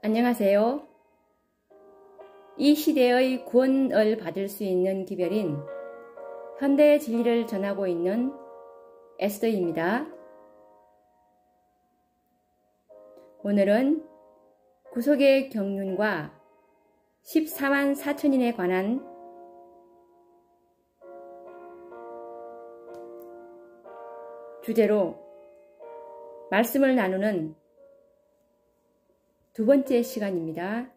안녕하세요. 이 시대의 구원을 받을 수 있는 기별인 현대의 진리를 전하고 있는 에스더입니다. 오늘은 구속의 경륜과 14만 4천인에 관한 주제로 말씀을 나누는 두 번째 시간입니다.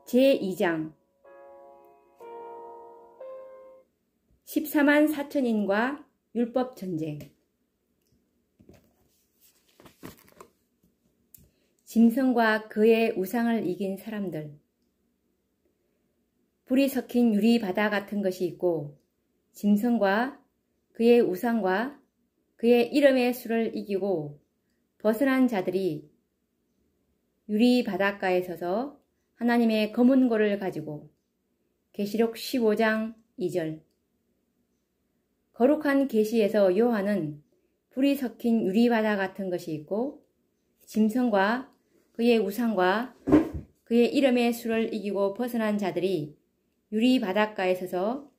제2장 14만 4천인과 율법전쟁. 짐승과 그의 우상을 이긴 사람들. 불이 섞인 유리바다 같은 것이 있고 짐승과 그의 우상과 그의 이름의 수를 이기고 벗어난 자들이 유리 바닷가에 서서 하나님의 검은 고를 가지고. 계시록 15장 2절. 거룩한 계시에서 요한은 불이 섞인 유리 바다 같은 것이 있고 짐승과 그의 우상과 그의 이름의 수를 이기고 벗어난 자들이 유리 바닷가에 서서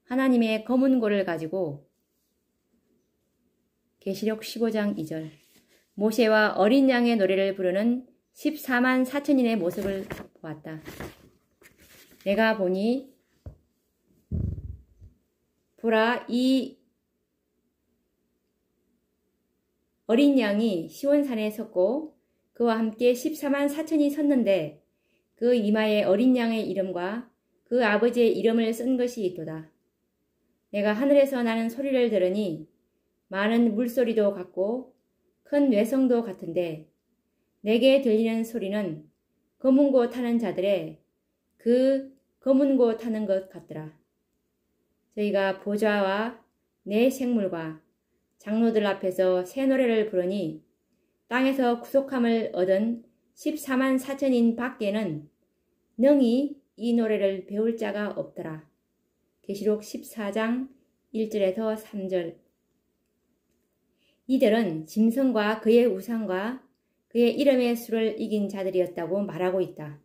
하나님의 검은 고를 가지고. 계시록 15장 2절. 모세와 어린 양의 노래를 부르는 14만 4천인의 모습을 보았다. 내가 보니 보라, 이 어린 양이 시온산에 섰고 그와 함께 14만 4천이 섰는데 그 이마에 어린 양의 이름과 그 아버지의 이름을 쓴 것이 있도다. 내가 하늘에서 나는 소리를 들으니 많은 물소리도 같고 큰 외성도 같은데 내게 들리는 소리는 검은 고 타는 자들의 그 검은 고 타는 것 같더라. 저희가 보좌와 내 생물과 장로들 앞에서 새 노래를 부르니 땅에서 구속함을 얻은 14만 4천인 밖에는 능히 이 노래를 배울 자가 없더라. 계시록 14장 1절에서 3절. 이들은 짐승과 그의 우상과 그의 이름의 수를 이긴 자들이었다고 말하고 있다.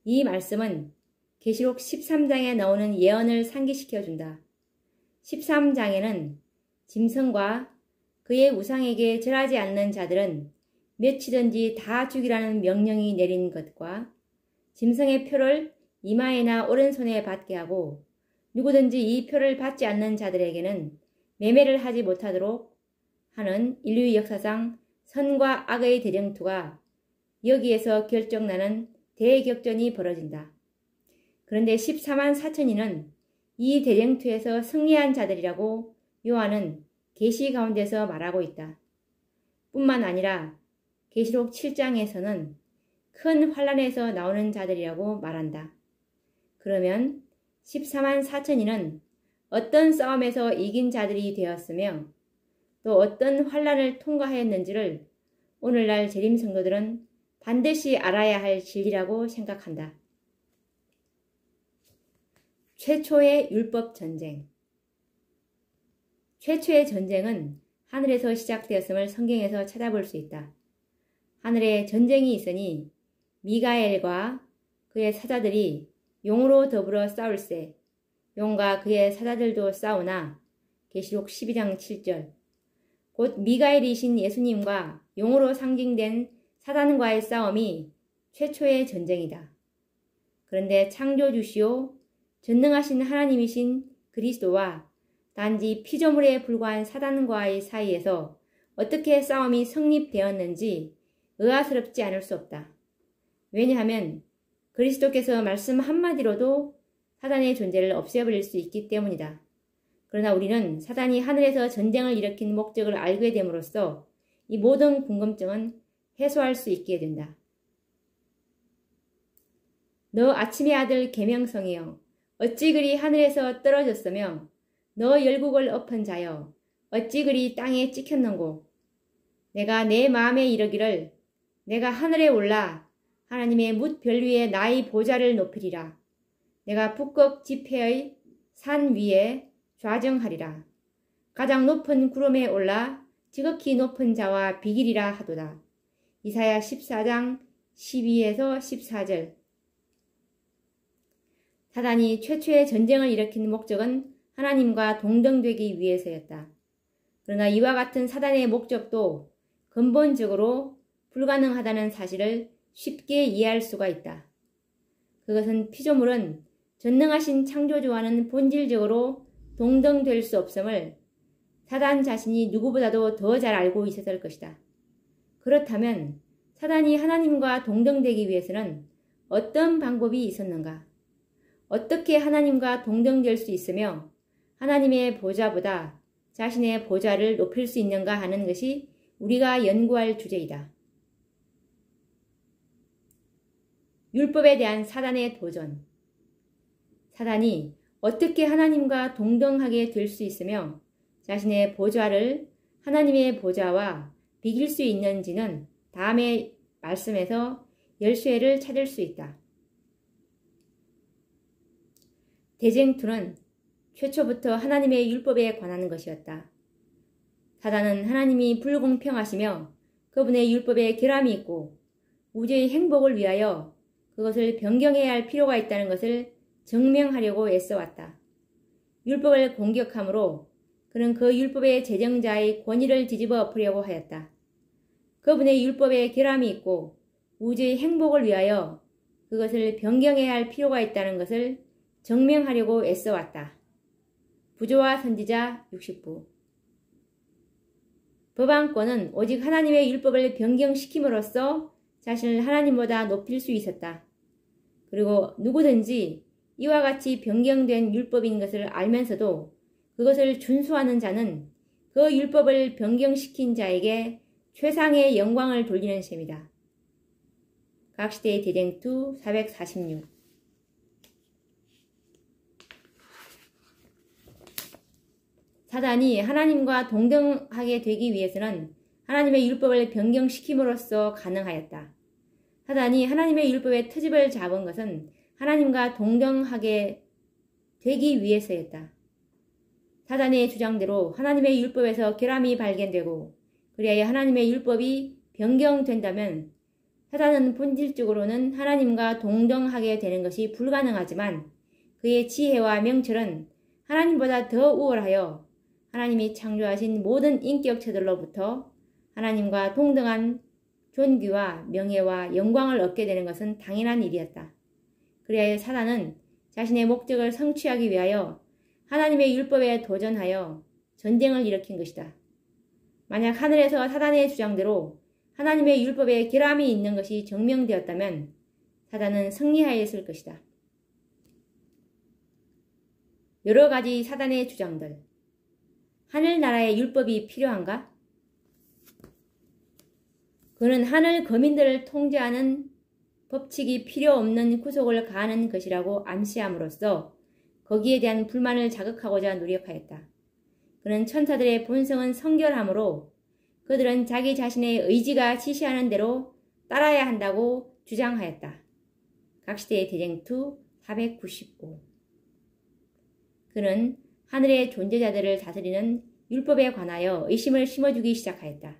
이 말씀은 계시록 13장에 나오는 예언을 상기시켜준다. 13장에는 짐승과 그의 우상에게 절하지 않는 자들은 몇이든지 다 죽이라는 명령이 내린 것과 짐승의 표를 이마에나 오른손에 받게 하고 누구든지 이 표를 받지 않는 자들에게는 매매를 하지 못하도록 하는 인류 역사상 선과 악의 대쟁투가 여기에서 결정나는 대격전이 벌어진다. 그런데 14만 4천인은 이 대쟁투에서 승리한 자들이라고 요한은 계시 가운데서 말하고 있다. 뿐만 아니라 계시록 7장에서는 큰 환란에서 나오는 자들이라고 말한다. 그러면 14만 4천인은 어떤 싸움에서 이긴 자들이 되었으며 또 어떤 환란을 통과하였는지를 오늘날 재림 성도들은 반드시 알아야 할 진리라고 생각한다. 최초의 율법 전쟁. 최초의 전쟁은 하늘에서 시작되었음을 성경에서 찾아볼 수 있다. 하늘에 전쟁이 있으니 미가엘과 그의 사자들이 용으로 더불어 싸울세. 용과 그의 사자들도 싸우나. 계시록 12장 7절. 곧 미가엘이신 예수님과 용으로 상징된 사단과의 싸움이 최초의 전쟁이다. 그런데 창조주시오 전능하신 하나님이신 그리스도와 단지 피조물에 불과한 사단과의 사이에서 어떻게 싸움이 성립되었는지 의아스럽지 않을 수 없다. 왜냐하면 그리스도께서 말씀 한마디로도 사단의 존재를 없애버릴 수 있기 때문이다. 그러나 우리는 사단이 하늘에서 전쟁을 일으킨 목적을 알게 됨으로써 이 모든 궁금증은 해소할 수 있게 된다. 너 아침의 아들 계명성이여 어찌 그리 하늘에서 떨어졌으며 너 열국을 엎은 자여 어찌 그리 땅에 찍혔는고. 내가 내 마음에 이르기를 내가 하늘에 올라 하나님의 뭇별 위에 나의 보좌를 높이리라. 내가 북극 지폐의 산 위에 좌정하리라. 가장 높은 구름에 올라 지극히 높은 자와 비길이라 하도다. 이사야 14장 12에서 14절. 사단이 최초의 전쟁을 일으킨 목적은 하나님과 동등되기 위해서였다. 그러나 이와 같은 사단의 목적도 근본적으로 불가능하다는 사실을 쉽게 이해할 수가 있다. 그것은 피조물은 전능하신 창조주와는 본질적으로 동등될 수 없음을 사단 자신이 누구보다도 더 잘 알고 있었을 것이다. 그렇다면 사단이 하나님과 동등되기 위해서는 어떤 방법이 있었는가? 어떻게 하나님과 동등될 수 있으며 하나님의 보좌보다 자신의 보좌를 높일 수 있는가 하는 것이 우리가 연구할 주제이다. 율법에 대한 사단의 도전. 사단이 어떻게 하나님과 동등하게 될 수 있으며 자신의 보좌를 하나님의 보좌와 비길 수 있는지는 다음의 말씀에서 열쇠를 찾을 수 있다. 대쟁투는 최초부터 하나님의 율법에 관한 것이었다. 사단은 하나님이 불공평하시며 그분의 율법에 결함이 있고 우주의 행복을 위하여 그것을 변경해야 할 필요가 있다는 것을 증명하려고 애써왔다. 율법을 공격함으로 그는 그 율법의 제정자의 권위를 뒤집어 엎으려고 하였다. 그분의 율법에 결함이 있고 우주의 행복을 위하여 그것을 변경해야 할 필요가 있다는 것을 증명하려고 애써왔다. 부조와 선지자 60부. 법안권은 오직 하나님의 율법을 변경시킴으로써 자신을 하나님보다 높일 수 있었다. 그리고 누구든지 이와 같이 변경된 율법인 것을 알면서도 그것을 준수하는 자는 그 율법을 변경시킨 자에게 최상의 영광을 돌리는 셈이다. 각시대의 대쟁투 446. 사단이 하나님과 동등하게 되기 위해서는 하나님의 율법을 변경시킴으로써 가능하였다. 사단이 하나님의 율법의 트집을 잡은 것은 하나님과 동등하게 되기 위해서였다. 사단의 주장대로 하나님의 율법에서 결함이 발견되고 그리하여 하나님의 율법이 변경된다면 사단은 본질적으로는 하나님과 동등하게 되는 것이 불가능하지만 그의 지혜와 명철은 하나님보다 더 우월하여 하나님이 창조하신 모든 인격체들로부터 하나님과 동등한 존귀와 명예와 영광을 얻게 되는 것은 당연한 일이었다. 그리하여 사단은 자신의 목적을 성취하기 위하여 하나님의 율법에 도전하여 전쟁을 일으킨 것이다. 만약 하늘에서 사단의 주장대로 하나님의 율법에 결함이 있는 것이 증명되었다면 사단은 승리하였을 것이다. 여러 가지 사단의 주장들. 하늘나라의 율법이 필요한가? 그는 하늘 거민들을 통제하는 법칙이 필요 없는 구속을 가하는 것이라고 암시함으로써 거기에 대한 불만을 자극하고자 노력하였다. 그는 천사들의 본성은 성결하므로 그들은 자기 자신의 의지가 지시하는 대로 따라야 한다고 주장하였다. 각시대의 대쟁투 495. 그는 하늘의 존재자들을 다스리는 율법에 관하여 의심을 심어주기 시작하였다.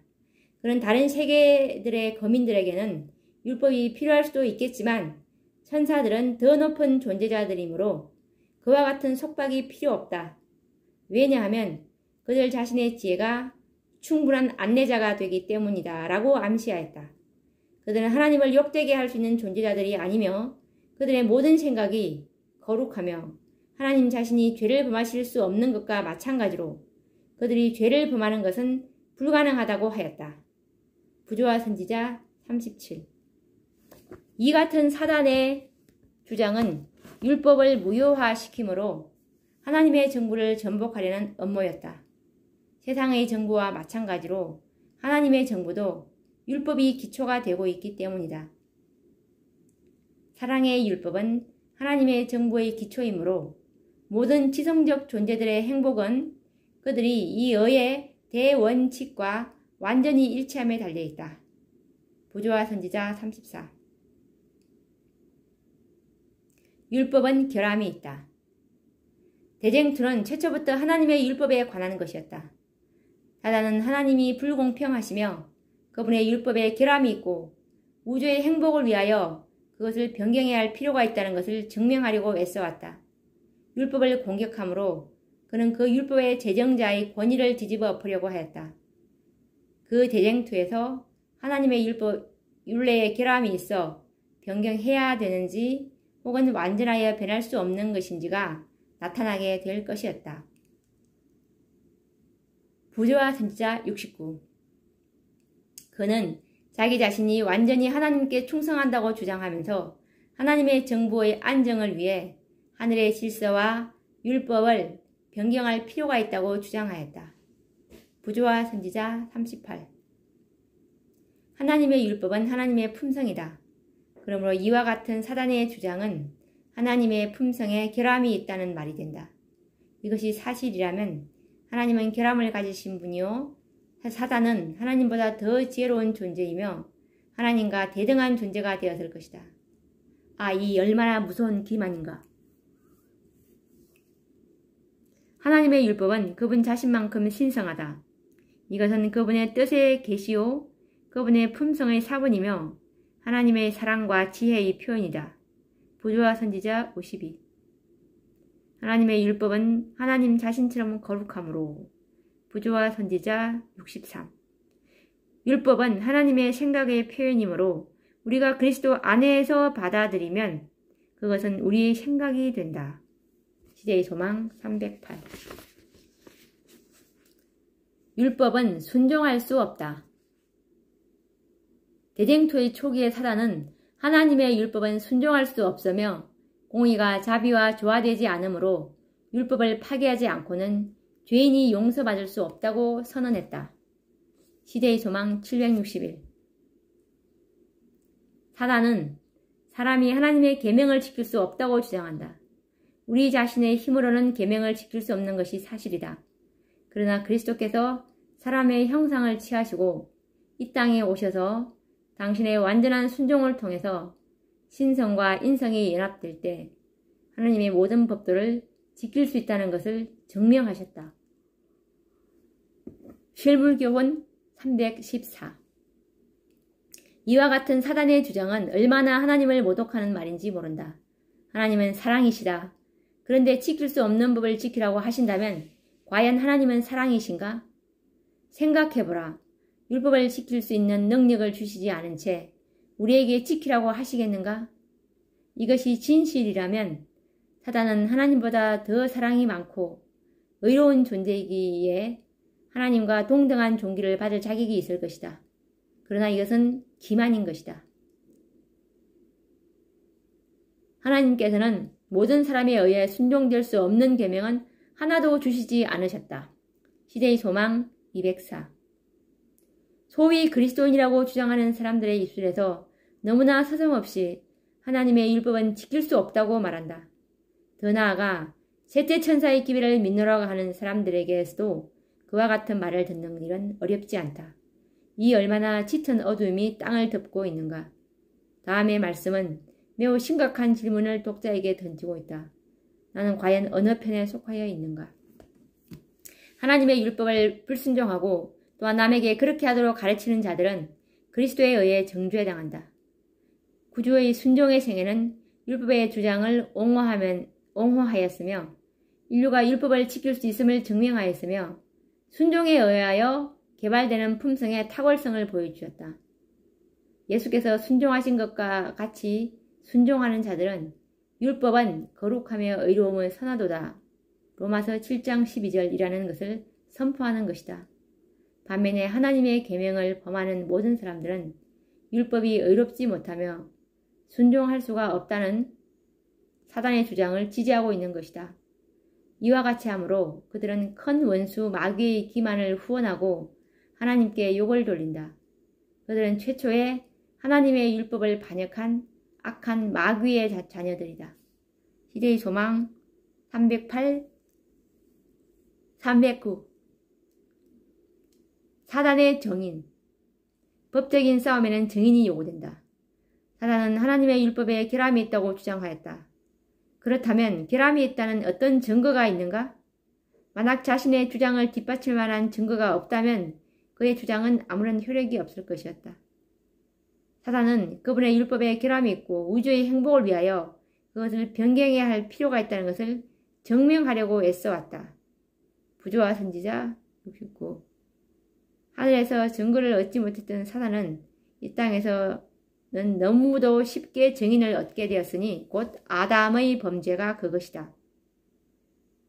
그는 다른 세계들의 거민들에게는 율법이 필요할 수도 있겠지만 천사들은 더 높은 존재자들이므로 그와 같은 속박이 필요 없다. 왜냐하면 그들 자신의 지혜가 충분한 안내자가 되기 때문이다 라고 암시하였다. 그들은 하나님을 욕되게 할 수 있는 존재자들이 아니며 그들의 모든 생각이 거룩하며 하나님 자신이 죄를 범하실 수 없는 것과 마찬가지로 그들이 죄를 범하는 것은 불가능하다고 하였다. 부조와 선지자 37. 이 같은 사단의 주장은 율법을 무효화시키므로 하나님의 정부를 전복하려는 음모였다. 세상의 정부와 마찬가지로 하나님의 정부도 율법이 기초가 되고 있기 때문이다. 사랑의 율법은 하나님의 정부의 기초이므로 모든 지성적 존재들의 행복은 그들이 이 의의 대원칙과 완전히 일치함에 달려있다. 부조와 선지자 34. 율법은 결함이 있다. 대쟁투는 최초부터 하나님의 율법에 관한 것이었다. 사단은 하나님이 불공평하시며 그분의 율법에 결함이 있고 우주의 행복을 위하여 그것을 변경해야 할 필요가 있다는 것을 증명하려고 애써왔다. 율법을 공격함으로 그는 그 율법의 제정자의 권위를 뒤집어 엎으려고 하였다. 그 대쟁투에서 하나님의 율법, 율례에 결함이 있어 변경해야 되는지 혹은 완전하여 변할 수 없는 것인지가 나타나게 될 것이었다. 부조와 선지자 69. 그는 자기 자신이 완전히 하나님께 충성한다고 주장하면서 하나님의 정부의 안정을 위해 하늘의 질서와 율법을 변경할 필요가 있다고 주장하였다. 부조와 선지자 38. 하나님의 율법은 하나님의 품성이다. 그러므로 이와 같은 사단의 주장은 하나님의 품성에 결함이 있다는 말이 된다. 이것이 사실이라면 하나님은 결함을 가지신 분이요 사단은 하나님보다 더 지혜로운 존재이며 하나님과 대등한 존재가 되었을 것이다. 아, 이 얼마나 무서운 기만인가. 하나님의 율법은 그분 자신만큼 신성하다. 이것은 그분의 뜻의 계시요 그분의 품성의 사본이며 하나님의 사랑과 지혜의 표현이다. 부조와 선지자 52. 하나님의 율법은 하나님 자신처럼 거룩하므로. 부조와 선지자 63. 율법은 하나님의 생각의 표현이므로 우리가 그리스도 안에서 받아들이면 그것은 우리의 생각이 된다. 시대의 소망 308. 율법은 순종할 수 없다. 대쟁투의 초기의 사단은 하나님의 율법은 순종할 수 없으며 공의가 자비와 조화되지 않으므로 율법을 파괴하지 않고는 죄인이 용서받을 수 없다고 선언했다. 시대의 소망 761. 사단은 사람이 하나님의 계명을 지킬 수 없다고 주장한다. 우리 자신의 힘으로는 계명을 지킬 수 없는 것이 사실이다. 그러나 그리스도께서 사람의 형상을 취하시고 이 땅에 오셔서 당신의 완전한 순종을 통해서 신성과 인성이 연합될 때 하나님의 모든 법도를 지킬 수 있다는 것을 증명하셨다. 실물교훈 314. 이와 같은 사단의 주장은 얼마나 하나님을 모독하는 말인지 모른다. 하나님은 사랑이시다. 그런데 지킬 수 없는 법을 지키라고 하신다면 과연 하나님은 사랑이신가? 생각해보라. 율법을 지킬 수 있는 능력을 주시지 않은 채 우리에게 지키라고 하시겠는가? 이것이 진실이라면 사단은 하나님보다 더 사랑이 많고 의로운 존재이기에 하나님과 동등한 존귀를 받을 자격이 있을 것이다. 그러나 이것은 기만인 것이다. 하나님께서는 모든 사람에 의해 순종될 수 없는 계명은 하나도 주시지 않으셨다. 시대의 소망 204. 소위 그리스도인이라고 주장하는 사람들의 입술에서 너무나 서슴없이 하나님의 율법은 지킬 수 없다고 말한다. 더 나아가 셋째 천사의 기회를 믿노라고 하는 사람들에게서도 그와 같은 말을 듣는 일은 어렵지 않다. 이 얼마나 짙은 어두움이 땅을 덮고 있는가. 다음의 말씀은 매우 심각한 질문을 독자에게 던지고 있다. 나는 과연 어느 편에 속하여 있는가? 하나님의 율법을 불순종하고 또한 남에게 그렇게 하도록 가르치는 자들은 그리스도에 의해 정죄당한다. 구주의 순종의 생애는 율법의 주장을 옹호하였으며 인류가 율법을 지킬 수 있음을 증명하였으며 순종에 의하여 개발되는 품성의 탁월성을 보여주었다. 예수께서 순종하신 것과 같이 순종하는 자들은 율법은 거룩하며 의로움을 선하도다. 로마서 7장 12절이라는 것을 선포하는 것이다. 반면에 하나님의 계명을 범하는 모든 사람들은 율법이 의롭지 못하며 순종할 수가 없다는 사단의 주장을 지지하고 있는 것이다. 이와 같이 하므로 그들은 큰 원수 마귀의 기만을 후원하고 하나님께 욕을 돌린다. 그들은 최초에 하나님의 율법을 반역한 악한 마귀의 자녀들이다. 시대의 소망 308, 309. 사단의 정인. 법적인 싸움에는 정인이 요구된다. 사단은 하나님의 율법에 결함이 있다고 주장하였다. 그렇다면 결함이 있다는 어떤 증거가 있는가? 만약 자신의 주장을 뒷받칠 만한 증거가 없다면 그의 주장은 아무런 효력이 없을 것이었다. 사단은 그분의 율법에 결함이 있고 우주의 행복을 위하여 그것을 변경해야 할 필요가 있다는 것을 증명하려고 애써왔다. 부조와 선지자 69. 하늘에서 증거를 얻지 못했던 사단은 이 땅에서는 너무도 쉽게 증인을 얻게 되었으니 곧 아담의 범죄가 그것이다.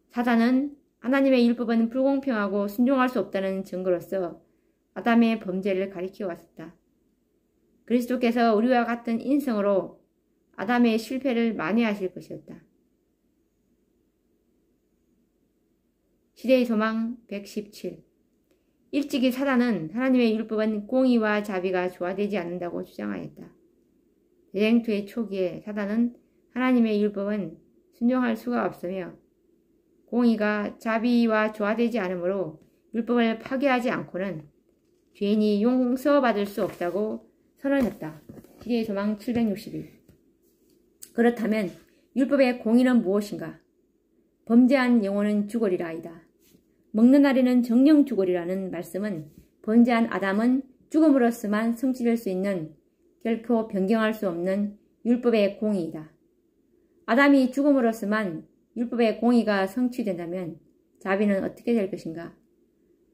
사단은 하나님의 율법은 불공평하고 순종할 수 없다는 증거로서 아담의 범죄를 가리켜 왔었다. 그리스도께서 우리와 같은 인성으로 아담의 실패를 만회하실 것이었다. 시대의 소망 117. 일찍이 사단은 하나님의 율법은 공의와 자비가 조화되지 않는다고 주장하였다. 대쟁투의 초기에 사단은 하나님의 율법은 순종할 수가 없으며 공의가 자비와 조화되지 않으므로 율법을 파괴하지 않고는 죄인이 용서받을 수 없다고 선언했다. 시대의 소망 761. 그렇다면 율법의 공의는 무엇인가? 범죄한 영혼은 죽으리라이다. 먹는 날에는 정령 죽으리라는 말씀은 범죄한 아담은 죽음으로서만 성취될 수 있는 결코 변경할 수 없는 율법의 공의이다. 아담이 죽음으로서만 율법의 공의가 성취된다면 자비는 어떻게 될 것인가?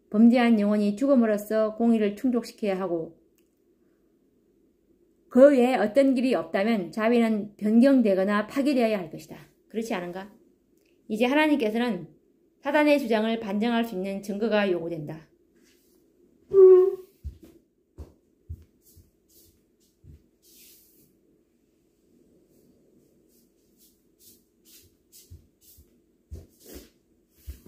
범죄한 영혼이 죽음으로써 공의를 충족시켜야 하고 그 외에 어떤 길이 없다면 자비는 변경되거나 파괴되어야 할 것이다. 그렇지 않은가? 이제 하나님께서는 사단의 주장을 반증할 수 있는 증거가 요구된다.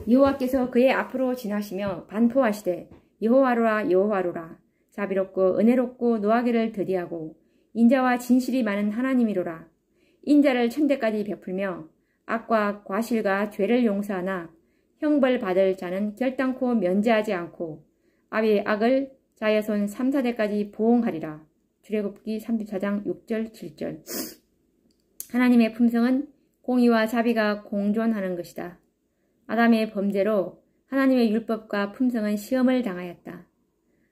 여호와께서 그의 앞으로 지나시며 반포하시되 여호와로라 여호와로라 자비롭고 은혜롭고 노하기를 더디하고 인자와 진실이 많은 하나님이로라. 인자를 천대까지 베풀며 악과 과실과 죄를 용서하나 형벌 받을 자는 결단코 면제하지 않고 아비의 악을 자여손 3, 4대까지 보응하리라. 출애굽기 34장 6절 7절. 하나님의 품성은 공의와 자비가 공존하는 것이다. 아담의 범죄로 하나님의 율법과 품성은 시험을 당하였다.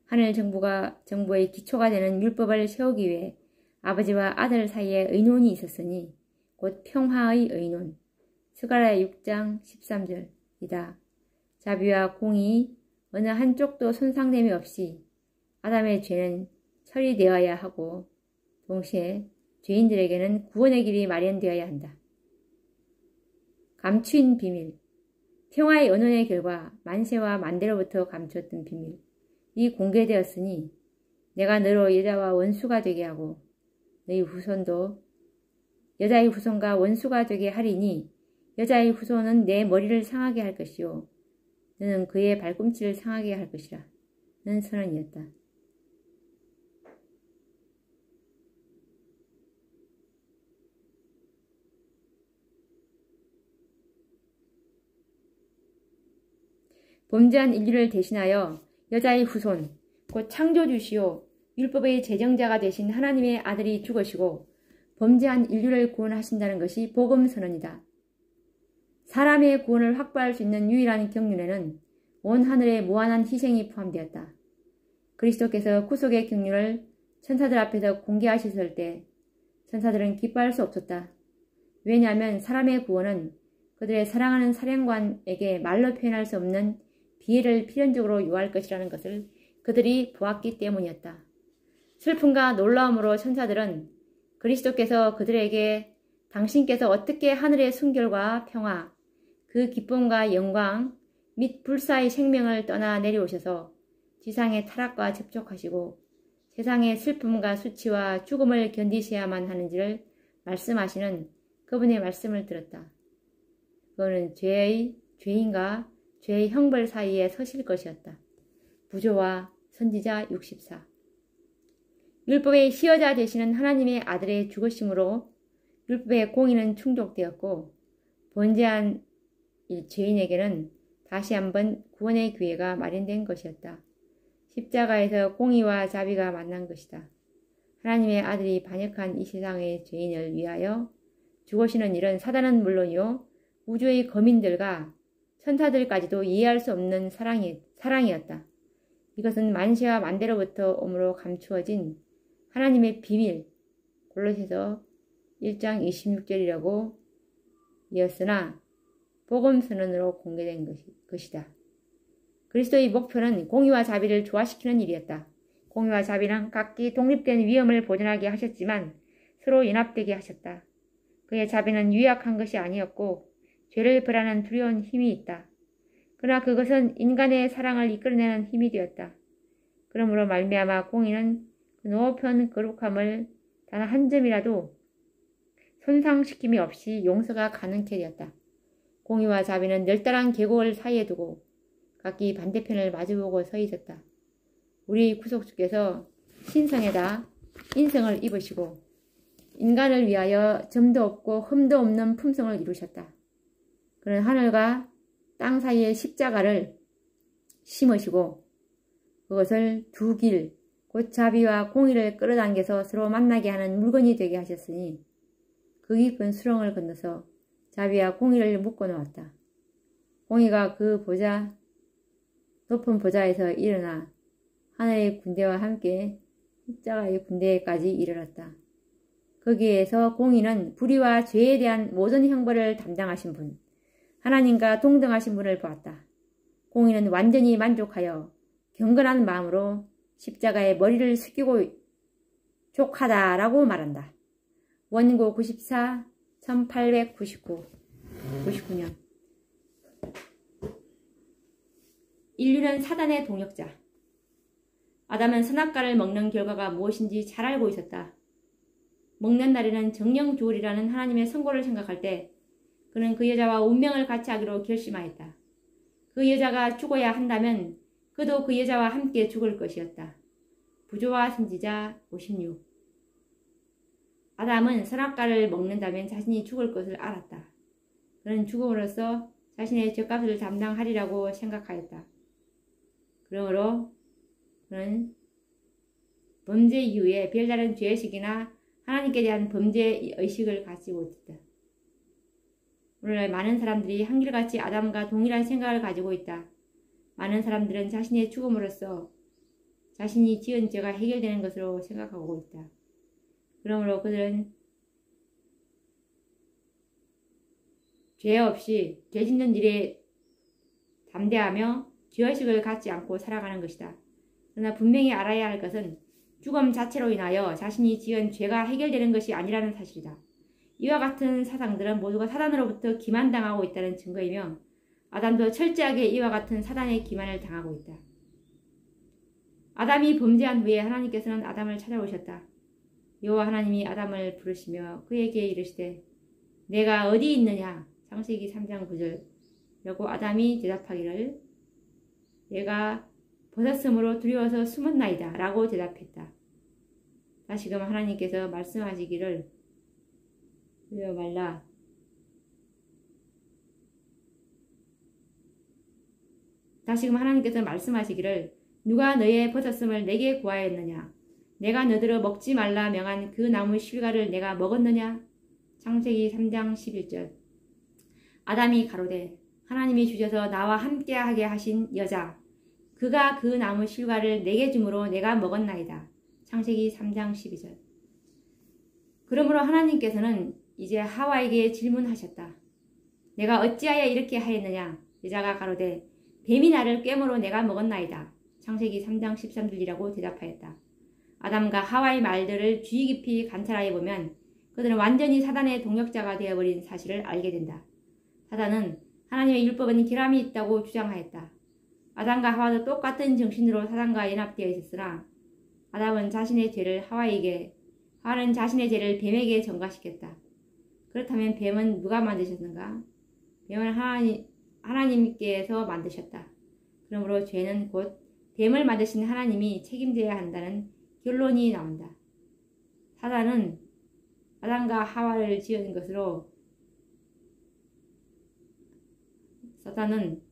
하늘 정부의 기초가 되는 율법을 세우기 위해 아버지와 아들 사이에 의논이 있었으니 곧 평화의 의논. 스가랴 6장 13절이다. 자비와 공의 어느 한쪽도 손상됨이 없이 아담의 죄는 처리되어야 하고 동시에 죄인들에게는 구원의 길이 마련되어야 한다. 감추인 비밀. 평화의 언론의 결과 만세와 만대로부터 감추었던 비밀이 공개되었으니 내가 너로 여자와 원수가 되게 하고 너희 후손도 여자의 후손과 원수가 되게 하리니 여자의 후손은 내 머리를 상하게 할 것이요 너는 그의 발꿈치를 상하게 할 것이라. 는 선언이었다. 범죄한 인류를 대신하여 여자의 후손, 곧 창조주시오 율법의 제정자가 되신 하나님의 아들이 죽으시고 범죄한 인류를 구원하신다는 것이 복음 선언이다. 사람의 구원을 확보할 수 있는 유일한 경륜에는 온 하늘의 무한한 희생이 포함되었다. 그리스도께서 구속의 경륜을 천사들 앞에서 공개하셨을 때 천사들은 기뻐할 수 없었다. 왜냐하면 사람의 구원은 그들의 사랑하는 사령관에게 말로 표현할 수 없는 비애를 필연적으로 요할 것이라는 것을 그들이 보았기 때문이었다. 슬픔과 놀라움으로 천사들은 그리스도께서 그들에게 당신께서 어떻게 하늘의 순결과 평화, 그 기쁨과 영광 및 불사의 생명을 떠나 내려오셔서 지상의 타락과 접촉하시고 세상의 슬픔과 수치와 죽음을 견디셔야만 하는지를 말씀하시는 그분의 말씀을 들었다. 그거는 죄인과 죄의 형벌 사이에 서실 것이었다. 부조와 선지자 64. 율법의 시여자 되시는 하나님의 아들의 죽으심으로 율법의 공의는 충족되었고 범죄한 죄인에게는 다시 한번 구원의 기회가 마련된 것이었다. 십자가에서 공의와 자비가 만난 것이다. 하나님의 아들이 반역한 이 세상의 죄인을 위하여 죽으시는 일은 사단은 물론이요 우주의 거민들과 천사들까지도 이해할 수 없는 사랑이었다. 이것은 만시와 만대로부터 오므로 감추어진 하나님의 비밀, 골로새서 1장 26절이라고 이었으나 복음 선언으로 공개된 것이다. 그리스도의 목표는 공의와 자비를 조화시키는 일이었다. 공의와 자비는 각기 독립된 위엄을 보존하게 하셨지만 서로 연합되게 하셨다. 그의 자비는 유약한 것이 아니었고 죄를 벌하는 두려운 힘이 있다. 그러나 그것은 인간의 사랑을 이끌어내는 힘이 되었다. 그러므로 말미암아 공의는 그 높은 거룩함을 단 한 점이라도 손상시킴이 없이 용서가 가능케 되었다. 공의와 자비는 널따란 계곡을 사이에 두고 각기 반대편을 마주보고 서 있었다. 우리 구속주께서 신성에다 인성을 입으시고 인간을 위하여 점도 없고 흠도 없는 품성을 이루셨다. 그는 하늘과 땅 사이에 십자가를 심으시고 그것을 두 길, 곧 자비와 공의를 끌어당겨서 서로 만나게 하는 물건이 되게 하셨으니 그 깊은 수렁을 건너서 자비와 공의를 묶어 놓았다. 공의가 그 높은 보좌에서 일어나 하늘의 군대와 함께 십자가의 군대까지 이르렀다. 거기에서 공의는 불의와 죄에 대한 모든 형벌을 담당하신 분, 하나님과 동등하신 분을 보았다. 공의는 완전히 만족하여 경건한 마음으로 십자가에 머리를 숙이고 족하다라고 말한다. 원고 94, 1899년 인류는 사단의 동역자. 아담은 선악과를 먹는 결과가 무엇인지 잘 알고 있었다. 먹는 날에는 정령 죽으리라는 하나님의 선고를 생각할 때 그는 그 여자와 운명을 같이 하기로 결심하였다. 그 여자가 죽어야 한다면 그도 그 여자와 함께 죽을 것이었다. 부조와 선지자 56. 아담은 선악과를 먹는다면 자신이 죽을 것을 알았다. 그는 죽음으로써 자신의 죗값을 담당하리라고 생각하였다. 그러므로 그는 범죄 이후에 별다른 죄의식이나 하나님께 대한 범죄 의식을 갖지 못했다. 오늘날 많은 사람들이 한결같이 아담과 동일한 생각을 가지고 있다. 많은 사람들은 자신의 죽음으로써 자신이 지은 죄가 해결되는 것으로 생각하고 있다. 그러므로 그들은 죄 없이 죄 짓는 일에 담대하며 죄의식을 갖지 않고 살아가는 것이다. 그러나 분명히 알아야 할 것은 죽음 자체로 인하여 자신이 지은 죄가 해결되는 것이 아니라는 사실이다. 이와 같은 사상들은 모두가 사단으로부터 기만당하고 있다는 증거이며 아담도 철저하게 이와 같은 사단의 기만을 당하고 있다. 아담이 범죄한 후에 하나님께서는 아담을 찾아오셨다. 여호와 하나님이 아담을 부르시며 그에게 이르시되 내가 어디 있느냐? 창세기 3장 9절 라고 아담이 대답하기를 내가 벗었으므로 두려워서 숨었나이다 라고 대답했다. 다시금 하나님께서 말씀하시기를 두려워 말라. 다시금 하나님께서 말씀하시기를 누가 너의 벗었음을 내게 구하였느냐? 내가 너더러 먹지 말라 명한 그 나무 실과를 내가 먹었느냐? 창세기 3장 11절. 아담이 가로되 하나님이 주셔서 나와 함께하게 하신 여자 그가 그 나무 실과를 내게 주므로 내가 먹었나이다. 창세기 3장 12절. 그러므로 하나님께서는 이제 하와에게 질문하셨다. 내가 어찌하여 이렇게 하였느냐? 여자가 가로되 뱀이 나를 꿰므로 내가 먹었나이다. 창세기 3장 13절이라고 대답하였다. 아담과 하와의 말들을 주의 깊이 관찰하여 보면 그들은 완전히 사단의 동역자가 되어버린 사실을 알게 된다. 사단은 하나님의 율법은 결함이 있다고 주장하였다. 아담과 하와도 똑같은 정신으로 사단과 연합되어 있었으나 아담은 자신의 죄를 하와에게, 하와는 자신의 죄를 뱀에게 전가시켰다. 그렇다면 뱀은 누가 만드셨는가? 뱀은 하나님께서 만드셨다. 그러므로 죄는 곧 뱀을 만드신 하나님이 책임져야 한다는 결론이 나온다. 사단은 아담과 하와를 지은 것으로 사단은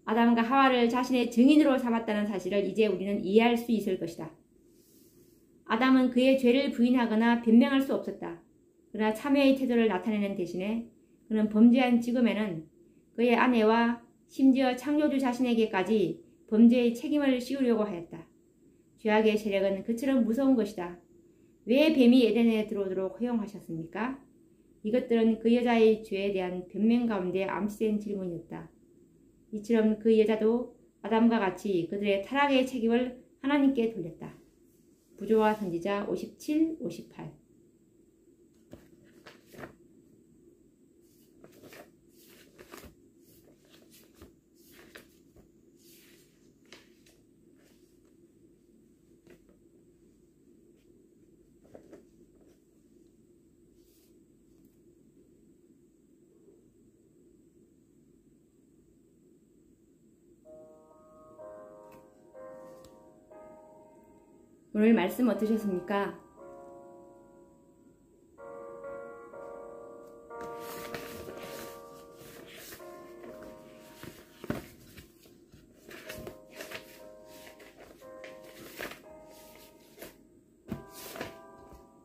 아담과 하와를 자신의 증인으로 삼았다는 사실을 이제 우리는 이해할 수 있을 것이다. 아담은 그의 죄를 부인하거나 변명할 수 없었다. 그러나 참여의 태도를 나타내는 대신에 그는 범죄한 지금에는 그의 아내와 심지어 창조주 자신에게까지 범죄의 책임을 씌우려고 하였다. 죄악의 세력은 그처럼 무서운 것이다. 왜 뱀이 에덴에 들어오도록 허용하셨습니까? 이것들은 그 여자의 죄에 대한 변명 가운데 암시된 질문이었다. 이처럼 그 여자도 아담과 같이 그들의 타락의 책임을 하나님께 돌렸다. 부조와 선지자 57, 58. 오늘 말씀 어떠셨습니까?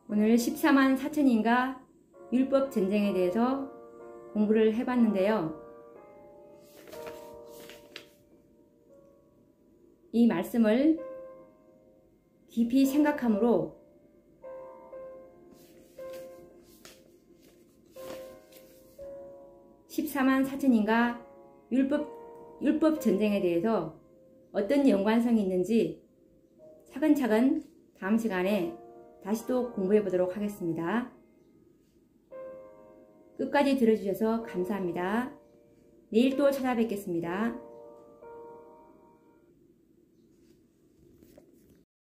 오늘 14만 4천인가 율법 전쟁에 대해서 공부를 해봤는데요. 이 말씀을 깊이 생각함으로 (14만 4천인가) 율법 전쟁에 대해서 어떤 연관성이 있는지 차근차근 다음 시간에 다시 또 공부해 보도록 하겠습니다. 끝까지 들어주셔서 감사합니다. 내일 또 찾아뵙겠습니다.